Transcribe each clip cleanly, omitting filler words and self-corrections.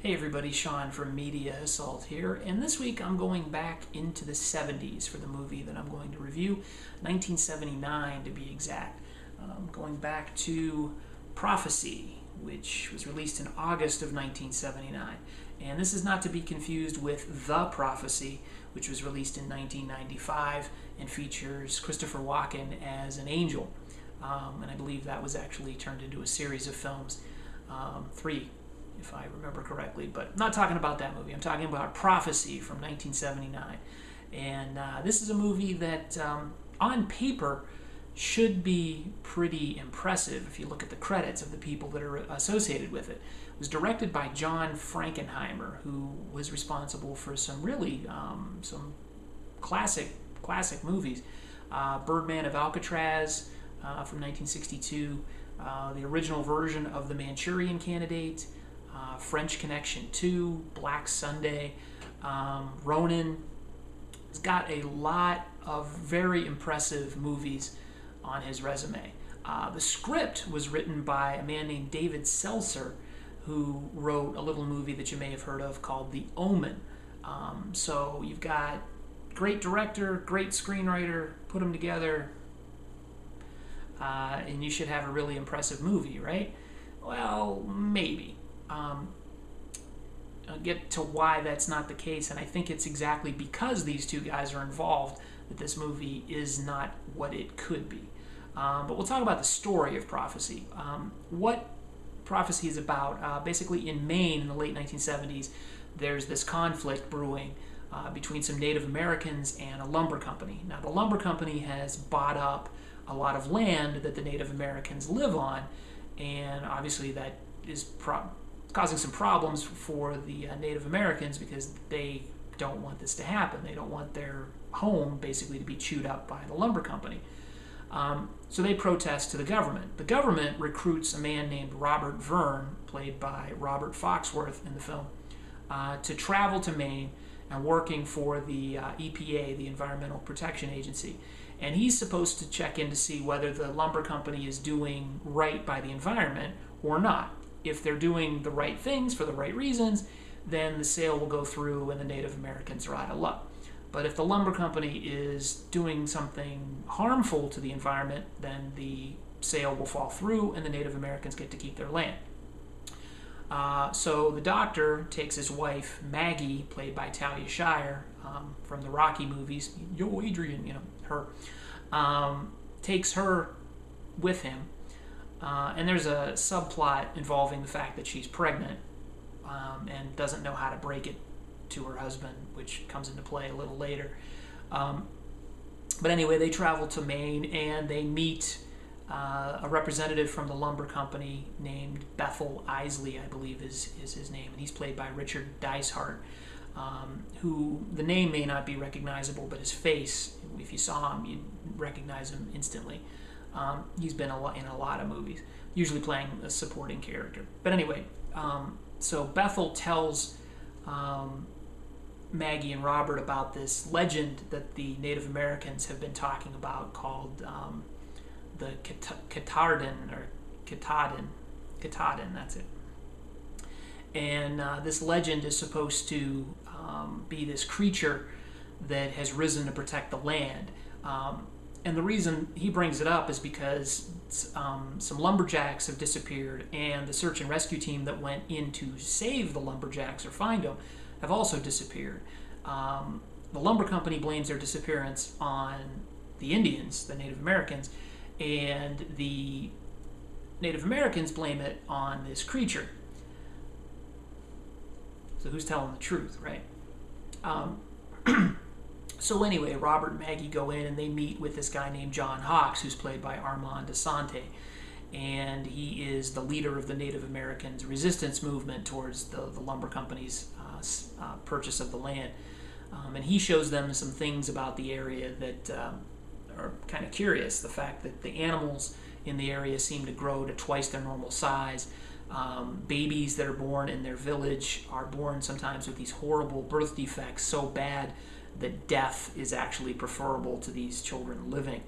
Hey everybody, Sean from Media Assault here, and this week I'm going back into the 70s for the movie that I'm going to review, 1979 to be exact. Going back to Prophecy, which was released in August of 1979, and this is not to be confused with The Prophecy, which was released in 1995 and features Christopher Walken as an angel, and I believe that was actually turned into a series of films, three if I remember correctly, but I'm not talking about that movie. I'm talking about Prophecy from 1979. And this is a movie that, on paper, should be pretty impressive if you look at the credits of the people that are associated with it. It was directed by John Frankenheimer, who was responsible for some really some classic movies. Birdman of Alcatraz from 1962, the original version of the Manchurian Candidate, French Connection 2, Black Sunday, Ronin. He's got a lot of very impressive movies on his resume. The script was written by a man named David Seltzer, who wrote a little movie that you may have heard of called The Omen. So you've got great director, great screenwriter, put them together, and you should have a really impressive movie, right? Well, maybe. I'll get to why that's not the case, and I think it's exactly because these two guys are involved that this movie is not what it could be. But we'll talk about the story of Prophecy. What Prophecy is about, basically in Maine in the late 1970s, there's this conflict brewing between some Native Americans and a lumber company. Now, the lumber company has bought up a lot of land that the Native Americans live on, and obviously that is causing some problems for the Native Americans because they don't want this to happen. They don't want their home basically to be chewed up by the lumber company. So they protest to the government. The government recruits a man named Robert Verne, played by Robert Foxworth in the film, to travel to Maine and working for the EPA, the Environmental Protection Agency. And he's supposed to check in to see whether the lumber company is doing right by the environment or not. If they're doing the right things for the right reasons, then the sale will go through and the Native Americans are out of luck. But if the lumber company is doing something harmful to the environment, then the sale will fall through and the Native Americans get to keep their land. So the doctor takes his wife, Maggie, played by Talia Shire, from the Rocky movies, Yo Adrian, her, takes her with him. And there's a subplot involving the fact that she's pregnant and doesn't know how to break it to her husband, which comes into play a little later. But anyway, they travel to Maine and they meet a representative from the lumber company named Bethel Isley, I believe is his name, and he's played by Richard Dicehart, who the name may not be recognizable, but his face, if you saw him, you'd recognize him instantly. He's been in a lot of movies, usually playing a supporting character. But anyway, so Bethel tells Maggie and Robert about this legend that the Native Americans have been talking about called the Katahdin, or Katahdin, that's it. And this legend is supposed to be this creature that has risen to protect the land. And the reason he brings it up is because some lumberjacks have disappeared, and the search and rescue team that went in to save the lumberjacks or find them have also disappeared. The lumber company blames their disappearance on the Indians, the Native Americans, and the Native Americans blame it on this creature. So who's telling the truth, right? So anyway, Robert and Maggie go in and they meet with this guy named John Hawkes, who's played by Armand Assante. And he is the leader of the Native Americans' resistance movement towards the lumber company's purchase of the land. And he shows them some things about the area that are kind of curious. The fact that the animals in the area seem to grow to twice their normal size. Babies that are born in their village are born sometimes with these horrible birth defects so bad that death is actually preferable to these children living.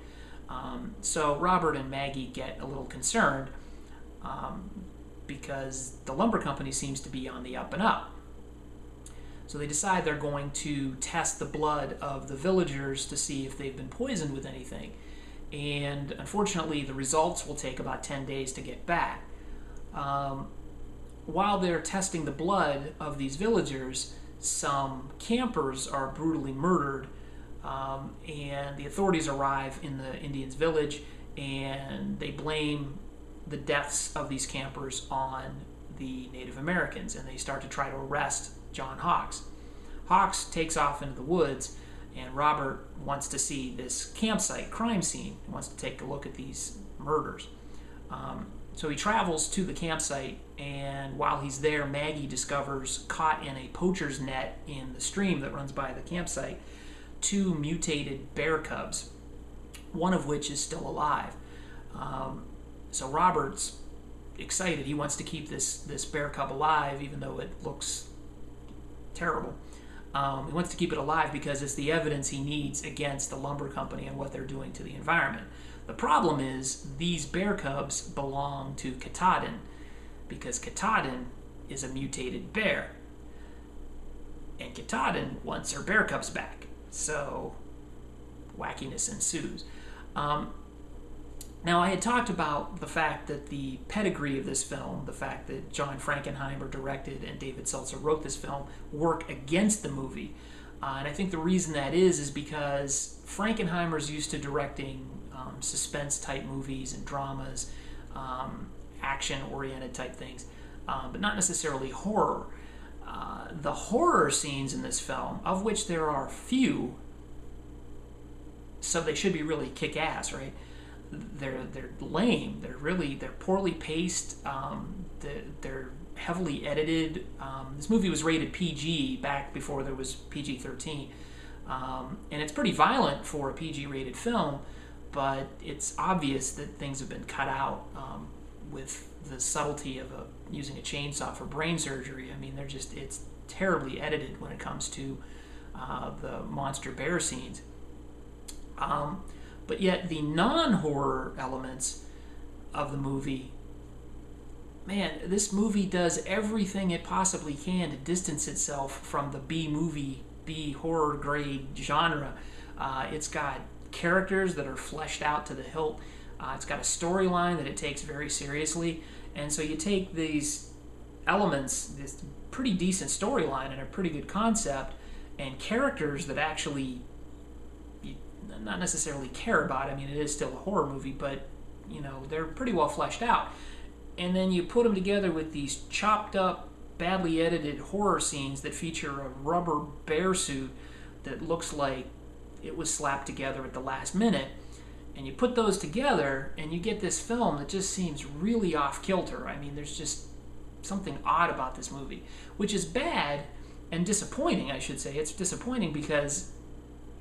So Robert and Maggie get a little concerned because the lumber company seems to be on the up and up. So they decide they're going to test the blood of the villagers to see if they've been poisoned with anything. And unfortunately, the results will take about 10 days to get back. While they're testing the blood of these villagers, some campers are brutally murdered, and the authorities arrive in the Indians' village, and they blame the deaths of these campers on the Native Americans, and they start to try to arrest John Hawkes. Hawkes takes off into the woods, and Robert wants to see this campsite crime scene. He wants to take a look at these murders. So he travels to the campsite, and while he's there, Maggie discovers, caught in a poacher's net in the stream that runs by the campsite, 2 mutated bear cubs, one of which is still alive. So Robert's excited. He wants to keep this bear cub alive, even though it looks terrible. He wants to keep it alive because it's the evidence he needs against the lumber company and what they're doing to the environment. The problem is these bear cubs belong to Katahdin, because Katahdin is a mutated bear. And Katahdin wants her bear cubs back. So wackiness ensues. Now, I had talked about the fact that the pedigree of this film, the fact that John Frankenheimer directed and David Seltzer wrote this film, work against the movie. And I think the reason that is because Frankenheimer's used to directing suspense-type movies and dramas, action-oriented type things, but not necessarily horror. The horror scenes in this film, of which there are few, so they should be really kick-ass, right? They're lame. They're poorly paced. They're heavily edited. This movie was rated PG back before there was PG-13, and it's pretty violent for a PG-rated film. But it's obvious that things have been cut out with the subtlety of using a chainsaw for brain surgery. I mean, it's terribly edited when it comes to the monster bear scenes. But yet the non-horror elements of the movie, man, this movie does everything it possibly can to distance itself from the B-movie, B-horror grade genre. It's got characters that are fleshed out to the hilt. It's got a storyline that it takes very seriously. And so you take these elements, this pretty decent storyline and a pretty good concept, and characters that actually not necessarily care about. I mean, it is still a horror movie, but they're pretty well fleshed out. And then you put them together with these chopped up, badly edited horror scenes that feature a rubber bear suit that looks like it was slapped together at the last minute. And you put those together and you get this film that just seems really off kilter. I mean, there's just something odd about this movie, which is bad and disappointing, I should say. It's disappointing because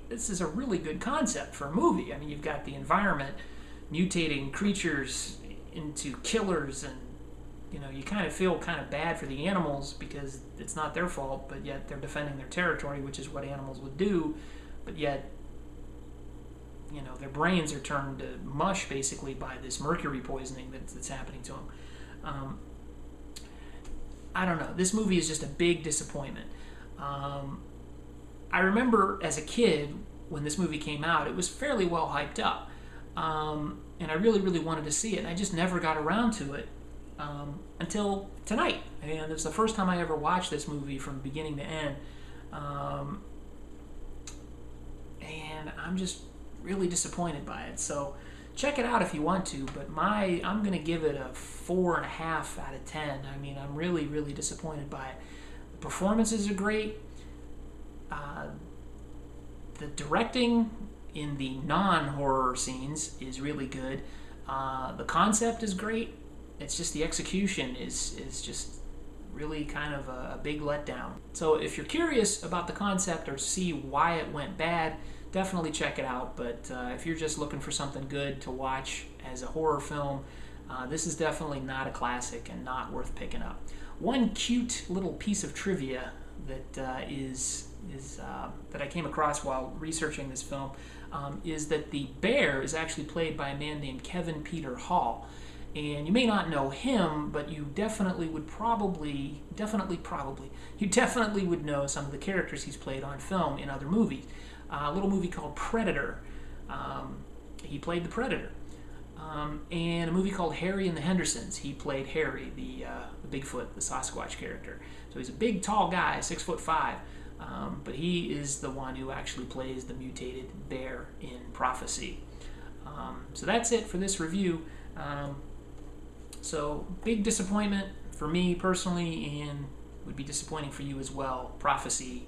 this is a really good concept for a movie. I mean, you've got the environment mutating creatures into killers, and you kind of feel kind of bad for the animals because it's not their fault, but yet they're defending their territory, which is what animals would do. But yet, their brains are turned to mush basically by this mercury poisoning that's happening to them. I don't know. This movie is just a big disappointment. I remember as a kid when this movie came out, it was fairly well hyped up. And I really, really wanted to see it, and I just never got around to it until tonight. And it was the first time I ever watched this movie from beginning to end. And I'm just really disappointed by it. So check it out if you want to, but I'm going to give it a 4.5 out of 10. I mean, I'm really, really disappointed by it. The performances are great. The directing in the non-horror scenes is really good. The concept is great. It's just the execution is just really kind of a big letdown. So if you're curious about the concept or see why it went bad, definitely check it out. But if you're just looking for something good to watch as a horror film, this is definitely not a classic and not worth picking up. One cute little piece of trivia that that I came across while researching this film is that the bear is actually played by a man named Kevin Peter Hall. And you may not know him, but you definitely would you definitely would know some of the characters he's played on film in other movies. A little movie called Predator. He played the Predator. And a movie called Harry and the Hendersons. He played Harry, the Bigfoot, the Sasquatch character. So he's a big, tall guy, 6'5", but he is the one who actually plays the mutated bear in Prophecy. So that's it for this review. So big disappointment for me personally, and would be disappointing for you as well. Prophecy,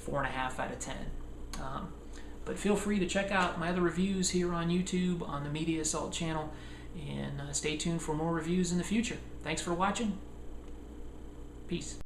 4.5 out of 10. But feel free to check out my other reviews here on YouTube on the Media Assault channel, and stay tuned for more reviews in the future. Thanks for watching. Peace.